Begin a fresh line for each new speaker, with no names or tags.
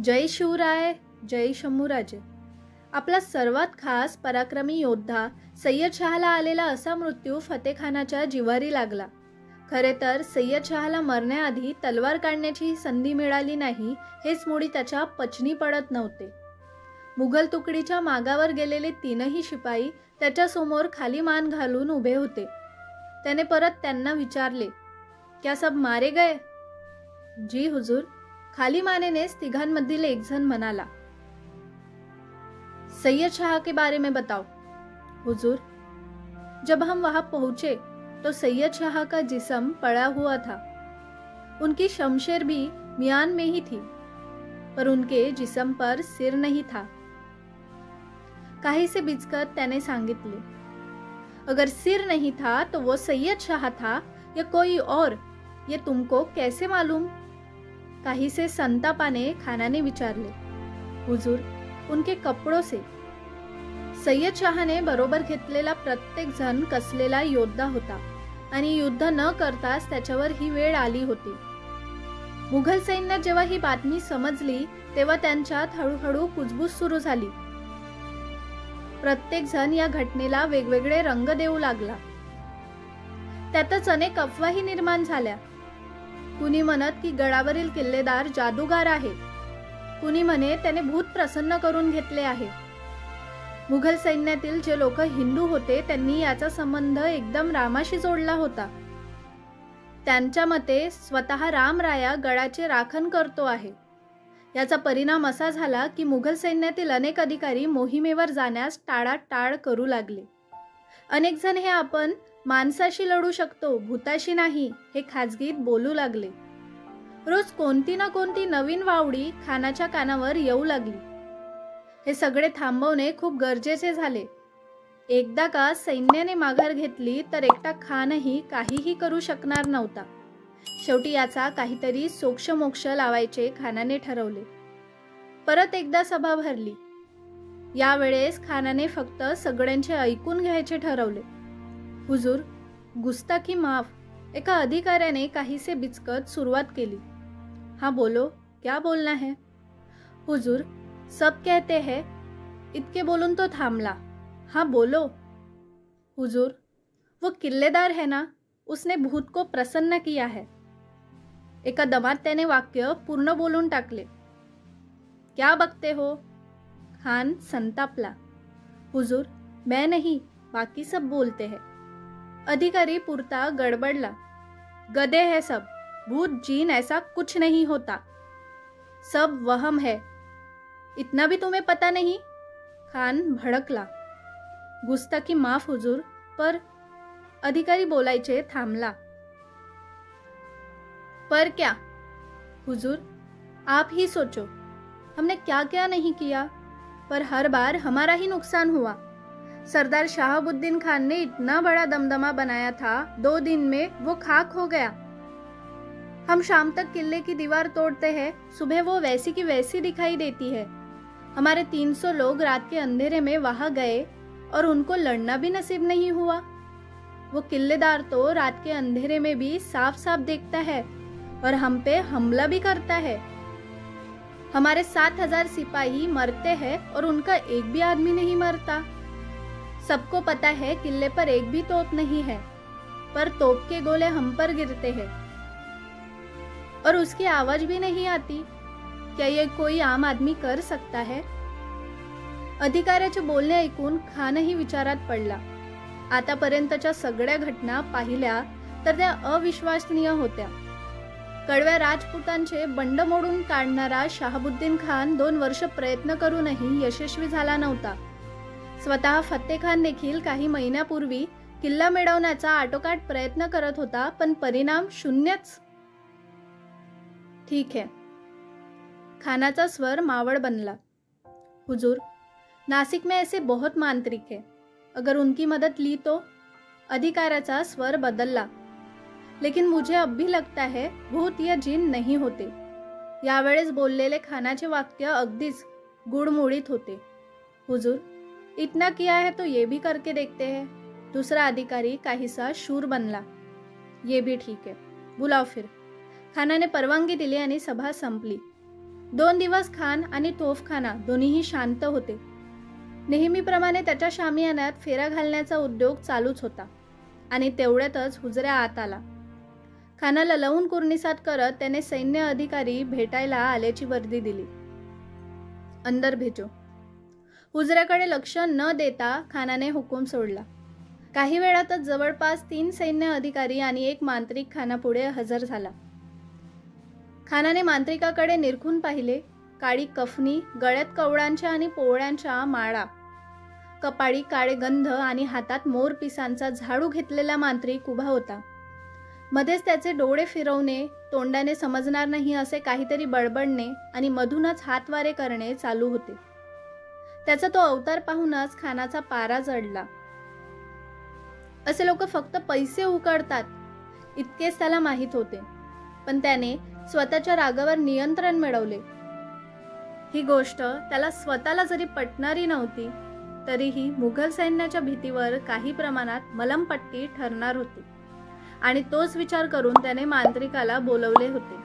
जय शिवराय, जय शंभूराजे. आपला सर्वात खास पराक्रमी योद्धा सय्यद शहाला आलेला असा मृत्यू फतेखानाच्या जिव्हारी लागला. खरे तर सय्यद शहाला मरण्याआधी तलवार काढण्याची संधी मिळाली नाही हेच मुळी त्याच्या पचनी पडत नव्हते. मुघल तुकडीच्या मागावर गेलेले तीनही शिपाई त्याच्यासमोर खाली मान घालून उभे होते. त्याने परत त्यांना विचारले, क्या सब मारे गए? जी हुजूर, खाली मानेनेच तिघांमधील एक जण म्हणाला. सैयद शाह के बारे में बताओ. हुजूर, जब हम वहां पहुंचे तो सैयद शाह का जिस्म पड़ा हुआ था. उनकी शमशेर भी मियान में ही थी, पर उनके जिस्म पर सिर नहीं था. काहीसे बिचकत त्याने सांगितले, अगर सिर नहीं था तो वो सैयद शाह था या कोई और, ये तुमको कैसे मालूम? काही से संतापाने खानाने विचारले. हुजूर, उनके कपड़ों से. सय्यद शहाने बरोबर घेतलेला प्रत्येक जण कसलेला योद्धा होता आणि युद्ध न करताच त्याच्यावर ही वेळ आली होती. मुघल सैन्यात जेव्हा ही बातमी समजली तेव्हा त्यांच्यात हळूहळू कुजबूज सुरू झाली. प्रत्येक जण या घटनेला वेगवेगळे रंग देऊ लागला. त्यातच अनेक अफवाही निर्माण झाल्या. कुणी म्हणत की गडावरील किल्लेदार जादूगार आहे, कुणी म्हणे त्याने भूत प्रसन्न करून घेतले आहे. मुघल सैन्यातील जे लोक हिंदू होते त्यांनी याचा संबंध एकदम रामाशी जोडला होता. त्यांच्या मते स्वतः रामराया गडाचे राखण करतो आहे. याचा परिणाम असा झाला की मुघल सैन्यातील अनेक अधिकारी मोहिमेवर जाण्यास टाळाटाळ करू लागले. अनेक जण हे आपण माणसाशी लढू शकतो, भूताशी नाही, हे खाजगीत बोलू लागले. रोज कोणती ना कोणती नवीन वावडी खानाच्या कानावर येऊ लागली. हे सगळे थांबवणे खूप गरजेचे झाले. एकदा का सैन्याने माघार घेतली तर एकटा खानही काहीही करू शकणार नव्हता. शेवटी याचा काहीतरी सोक्षमोक्ष लावायचे खानाने ठरवले. परत एकदा सभा भरली. यावेळेस खानाने फक्त सगळ्यांचे ऐकून घ्यायचे ठरवले. हुजूर, गुस्ताखी माफ. एका अधिकाऱ्याने काहीसे बिचकत सुरुवात केली. हाँ बोलो, क्या बोलना है? हुजूर, सब कहते हैं. इतके बोलून तो थांबला. हाँ बोलो. हुजूर, वो किल्लेदार है ना, उसने भूत को प्रसन्न किया है. एका दमात त्याने वाक्य पूर्ण बोलून टाकले. क्या बकते हो? खान संतापला. हुजूर, मैं नहीं, बाकी सब बोलते हैं. अधिकारी पुरता गड़बड़ला. गधे हैं सब, भूत जीन ऐसा कुछ नहीं होता, सब वहम है. इतना भी तुम्हें पता नहीं? खान भड़कला. गुस्ताखी माफ हुजूर, पर. अधिकारी बोलायचे थांबला. पर क्या? हुजूर, आप ही सोचो, हमने क्या क्या नहीं किया, पर हर बार हमारा ही नुकसान हुआ. सरदार शहाबुद्दीन खान ने इतना बड़ा दमदमा बनाया था, 2 दिन में वो खाक हो गया. हम शाम तक किले की दीवार तोड़ते हैं, सुबह वो वैसी की वैसी दिखाई देती है. हमारे 300 लोग रात के अंधेरे में वहां गए और उनको लड़ना भी नसीब नहीं हुआ. वो किल्लेदार तो रात के अंधेरे में भी साफ साफ देखता है और हम पे हमला भी करता है. हमारे 7000 सिपाही मरते हैं और उनका एक भी आदमी नहीं मरता. सबको पता है किले पर एक भी तोप नहीं है, पर तोप के गोले हम पर गिरते हैं और उसकी आवाज भी नहीं आती. क्या ये कोई आम आदमी कर सकता है? अधिकाऱ्याचे बोलणे ऐकून खानही विचारात पडला. आतापर्यंतच्या सगळ्या घटना पाहिल्या तर त्या अविश्वसनीय होत्या. कडव्या राजपुतांचे बंड मोडून काढणारा शहाबुद्दीन खान 2 वर्ष प्रयत्न करूनही यशस्वी झाला नव्हता. स्वतः फतेखान देखील काही महिन्यापूर्वी किल्ला मिळवण्याचा आटोकाट प्रयत्न करत होता, पण परिणाम शून्यच. ठीक है. खानाचा स्वर मावळ बनला. हुजूर, नासिक में ऐसे बहुत मांत्रिक है, अगर उनकी मदद ली तो. अधिकाराचा स्वर बदलला. लेकिन मुझे अब भी लगता है भूत या जिन नहीं होते. यावेळेस बोललेले खानाचे वाक्य अगदीच गुडमुडीत होते. हुजूर, इतना किया है तो ये भी करके देखते हैं. दूसरा अधिकारी काहीसा शूर बनला. ये भी ठीक है, बुलाओ फिर. खानाने परवानगी दिली आणि सभा संपली. 2 दिवस खान आणि तोफखाना दोन्हीही शांत होते. नेहमीप्रमाणे त्याच्या शामियान्यात फेरा घालण्याचा उद्योग चालूच होता आणि तेवढ्यातच हुजऱ्या आत आला. खानाला लवून कुर्निसात करत त्याने सैन्य अधिकारी भेटायला आल्याची वर्दी दिली. अंदर भेजो. हुजऱ्याकडे लक्ष न देता खानाने हुकूम सोडला. काही वेळातच जवळपास 3 सैन्य अधिकारी आणि 1 मांत्रिक खानापुढे हजर झाला. खानाने मांत्रिकाकडे निरखून पाहिले. काळी कफनी, गळ्यात कवळांच्या आणि पोवळ्यांच्या माळा, कपाळी काळे गंध आणि हातात मोरपिसांचा झाडू घेतलेला मांत्रिक उभा होता. मध्येच त्याचे डोळे फिरवणे, तोंडाने समजणार नाही असे काहीतरी बडबडणे आणि मधूनच हातवारे करणे चालू होते. त्याचा तो अवतार पाहूनच खानाचा पारा चढला. असे लोक फक्त पैसे उकळतात इतकेच त्याला माहीत होते, पण त्याने स्वतःच्या रागावर नियंत्रण मिळवले. ही गोष्ट त्याला स्वतःला जरी पटणारी नव्हती तरीही मुघल सैन्याच्या भीतीवर काही प्रमाणात मलमपट्टी ठरणार होती आणि तोच विचार करून त्याने मांत्रिकाला बोलवले होते.